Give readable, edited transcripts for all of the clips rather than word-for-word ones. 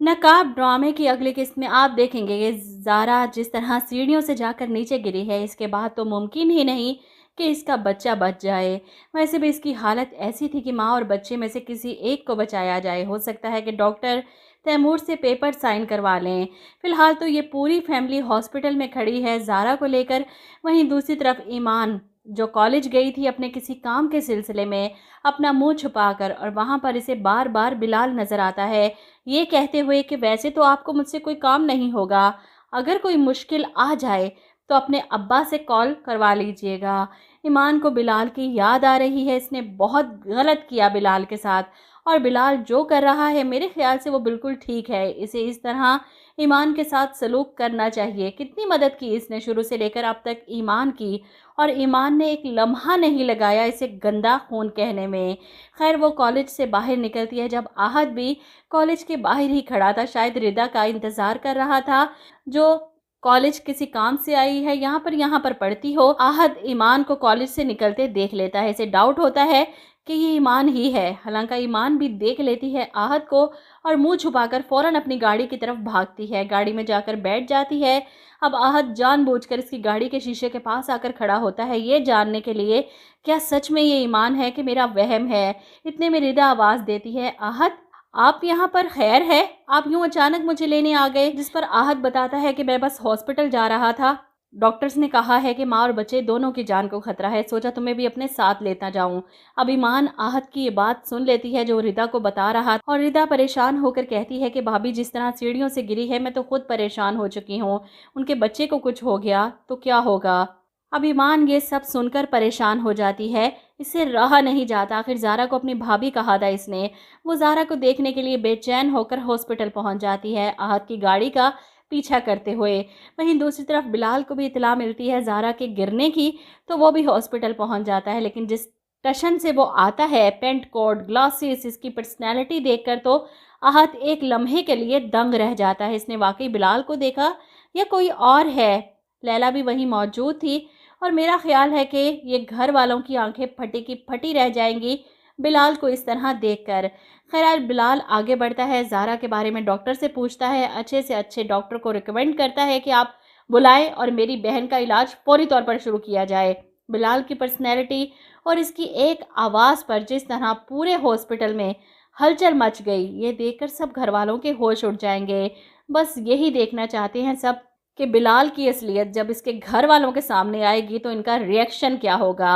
नकाब ड्रामे की अगली किस्त में आप देखेंगे कि ज़ारा जिस तरह सीढ़ियों से जाकर नीचे गिरी है, इसके बाद तो मुमकिन ही नहीं कि इसका बच्चा बच जाए। वैसे भी इसकी हालत ऐसी थी कि माँ और बच्चे में से किसी एक को बचाया जाए। हो सकता है कि डॉक्टर तैमूर से पेपर साइन करवा लें। फिलहाल तो ये पूरी फैमिली हॉस्पिटल में खड़ी है ज़ारा को लेकर। वहीं दूसरी तरफ ईमान, जो कॉलेज गई थी अपने किसी काम के सिलसिले में, अपना मुंह छुपाकर, और वहाँ पर इसे बार बार बिलाल नज़र आता है, ये कहते हुए कि वैसे तो आपको मुझसे कोई काम नहीं होगा, अगर कोई मुश्किल आ जाए तो अपने अब्बा से कॉल करवा लीजिएगा। ईमान को बिलाल की याद आ रही है, इसने बहुत गलत किया बिलाल के साथ, और बिलाल जो कर रहा है मेरे ख्याल से वो बिल्कुल ठीक है। इसे इस तरह ईमान के साथ सलूक करना चाहिए। कितनी मदद की इसने शुरू से लेकर अब तक ईमान की, और ईमान ने एक लम्हा नहीं लगाया इसे गंदा खून कहने में। खैर, वो कॉलेज से बाहर निकलती है जब आहत भी कॉलेज के बाहर ही खड़ा था, शायद रिदा का इंतज़ार कर रहा था, जो कॉलेज किसी काम से आई है, यहाँ पर पढ़ती हो। आहत ईमान को कॉलेज से निकलते देख लेता है। इसे डाउट होता है कि ये ईमान ही है। हालांकि ईमान भी देख लेती है आहत को और मुंह छुपाकर फ़ौरन अपनी गाड़ी की तरफ भागती है। गाड़ी में जाकर बैठ जाती है। अब आहत जानबूझकर इसकी गाड़ी के शीशे के पास आकर खड़ा होता है, ये जानने के लिए क्या सच में ये ईमान है कि मेरा वहम है। इतने में रिदा आवाज़ देती है, आहत आप यहाँ पर खैर है, आप यूँ अचानक मुझे लेने आ गए। जिस पर आहत बताता है कि मैं बस हॉस्पिटल जा रहा था, डॉक्टर्स ने कहा है कि माँ और बच्चे दोनों की जान को खतरा है, सोचा तुम्हें भी अपने साथ लेता जाऊं। अब ईमान आहत की ये बात सुन लेती है जो रिदा को बता रहा, और रिदा परेशान होकर कहती है कि भाभी जिस तरह सीढ़ियों से गिरी है मैं तो खुद परेशान हो चुकी हूँ, उनके बच्चे को कुछ हो गया तो क्या होगा। अब ईमान ये सब सुनकर परेशान हो जाती है, इससे रहा नहीं जाता। आखिर ज़ारा को अपनी भाभी कहा था इसने। वो ज़ारा को देखने के लिए बेचैन होकर हॉस्पिटल पहुंच जाती है, आहत की गाड़ी का पीछा करते हुए। वहीं दूसरी तरफ बिलाल को भी इतला मिलती है ज़ारा के गिरने की, तो वो भी हॉस्पिटल पहुंच जाता है। लेकिन जिस टशन से वो आता है, पेंट कोट, ग्लासेस, इसकी पर्सनैलिटी देखकर तो आहत एक लम्हे के लिए दंग रह जाता है। इसने वाकई बिलाल को देखा या कोई और है। लैला भी वहीं मौजूद थी, और मेरा ख्याल है कि ये घर वालों की आंखें फटी की फटी रह जाएंगी बिलाल को इस तरह देखकर। खैर, बिलाल आगे बढ़ता है, ज़ारा के बारे में डॉक्टर से पूछता है, अच्छे से अच्छे डॉक्टर को रिकमेंड करता है कि आप बुलाएं और मेरी बहन का इलाज फौरी तौर पर शुरू किया जाए। बिलाल की पर्सनैलिटी और इसकी एक आवाज़ पर जिस तरह पूरे हॉस्पिटल में हलचल मच गई, ये देखकर सब घर वालों के होश उड़ जाएंगे। बस यही देखना चाहते हैं सब कि बिलाल की असलियत जब इसके घर वालों के सामने आएगी तो इनका रिएक्शन क्या होगा।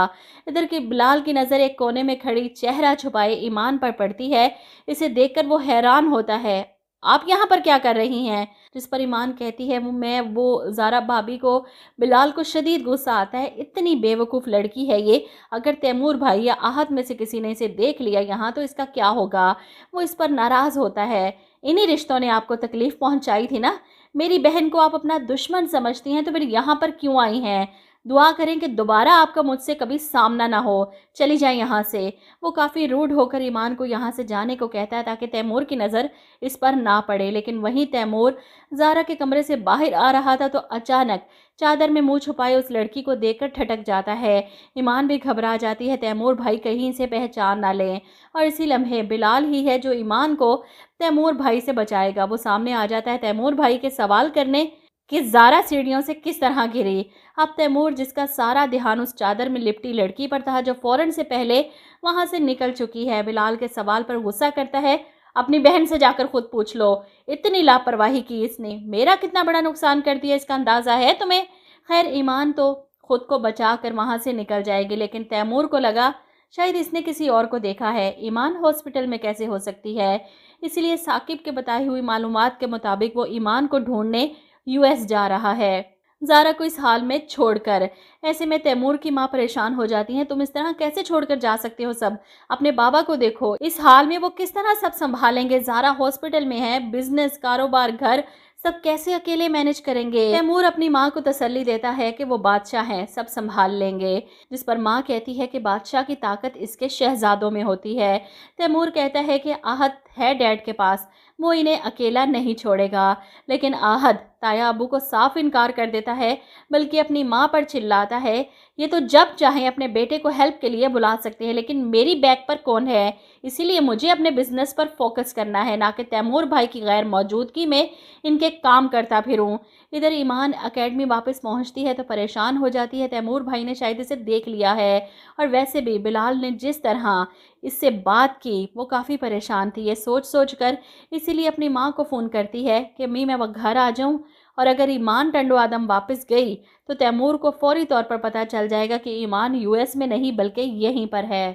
इधर के बिलाल की नज़र एक कोने में खड़ी चेहरा छुपाए ईमान पर पड़ती है। इसे देखकर वो हैरान होता है, आप यहाँ पर क्या कर रही हैं। जिस पर ईमान कहती है, वो ज़ारा भाभी को बिलाल को शदीद गुस्सा आता है, इतनी बेवकूफ़ लड़की है ये, अगर तैमूर भाई या आहत में से किसी ने इसे देख लिया यहाँ तो इसका क्या होगा। वो इस पर नाराज़ होता है, इन्हीं रिश्तों ने आपको तकलीफ़ पहुँचाई थी ना, मेरी बहन को आप अपना दुश्मन समझती हैं तो फिर यहाँ पर क्यों आई हैं। दुआ करें कि दोबारा आपका मुझसे कभी सामना ना हो, चली जाए यहाँ से। वो काफ़ी रूड होकर ईमान को यहाँ से जाने को कहता है ताकि तैमूर की नज़र इस पर ना पड़े। लेकिन वहीं तैमूर ज़ारा के कमरे से बाहर आ रहा था तो अचानक चादर में मुंह छुपाए उस लड़की को देखकर ठटक जाता है। ईमान भी घबरा जाती है, तैमूर भाई कहीं से पहचान ना लें। और इसी लम्हे बिलाल ही है जो ईमान को तैमूर भाई से बचाएगा। वो सामने आ जाता है तैमूर भाई के सवाल करने कि ज़ारा सीढ़ियों से किस तरह गिरी। अब तैमूर, जिसका सारा ध्यान उस चादर में लिपटी लड़की पर था जो फ़ौरन से पहले वहाँ से निकल चुकी है, बिलाल के सवाल पर गुस्सा करता है, अपनी बहन से जाकर खुद पूछ लो, इतनी लापरवाही की इसने, मेरा कितना बड़ा नुकसान कर दिया, इसका अंदाज़ा है तुम्हें। खैर, ईमान तो खुद को बचा कर वहाँ से निकल जाएगी, लेकिन तैमूर को लगा शायद इसने किसी और को देखा है। ईमान हॉस्पिटल में कैसे हो सकती है। इसलिए साकिब के बताई हुई मालूमात के मुताबिक वो ईमान को ढूंढने यूएस जा रहा है, ज़ारा को इस हाल में छोड़कर। ऐसे में तैमूर की माँ परेशान हो जाती हैं, तुम इस तरह कैसे छोड़कर जा सकते हो सब, अपने बाबा को देखो, इस हाल में वो किस तरह सब संभालेंगे। ज़ारा हॉस्पिटल में है, बिजनेस, कारोबार, घर सब कैसे अकेले मैनेज करेंगे। तैमूर अपनी माँ को तसल्ली देता है कि वो बादशाह हैं, सब संभाल लेंगे। जिस पर माँ कहती है कि बादशाह की ताकत इसके शहजादों में होती है। तैमूर कहता है कि आहत है डैड के पास, वो इन्हें अकेला नहीं छोड़ेगा। लेकिन आहत تایا ابو کو صاف انکار کر دیتا ہے، بلکہ اپنی ماں پر چلاتا ہے، یہ تو جب چاہیں اپنے بیٹے کو ہیلپ کے لیے بلا سکتے ہیں، لیکن میری بیک پر کون ہے؟ اسی لیے مجھے اپنے بزنس پر فوکس کرنا ہے، نہ کہ تیمور بھائی کی غیر موجودگی میں ان کے کام کرتا پھروں۔ ادھر ایمان اکیڈمی واپس پہنچتی ہے تو پریشان ہو جاتی ہے، تیمور بھائی نے شاید اسے دیکھ لیا ہے، اور ویسے بھی بلال نے جس طرح اس سے بات کی وہ کافی پریشان تھی، یہ سوچ کر اسی لیے اپنی ماں کو فون کرتی ہے کہ امی میں وہ گھر آ جاؤں، اور اگر ایمان ٹنڈو آدم واپس گئی تو تیمور کو فوری طور پر پتہ چل جائے گا کہ ایمان US میں نہیں بلکہ یہیں پر ہے۔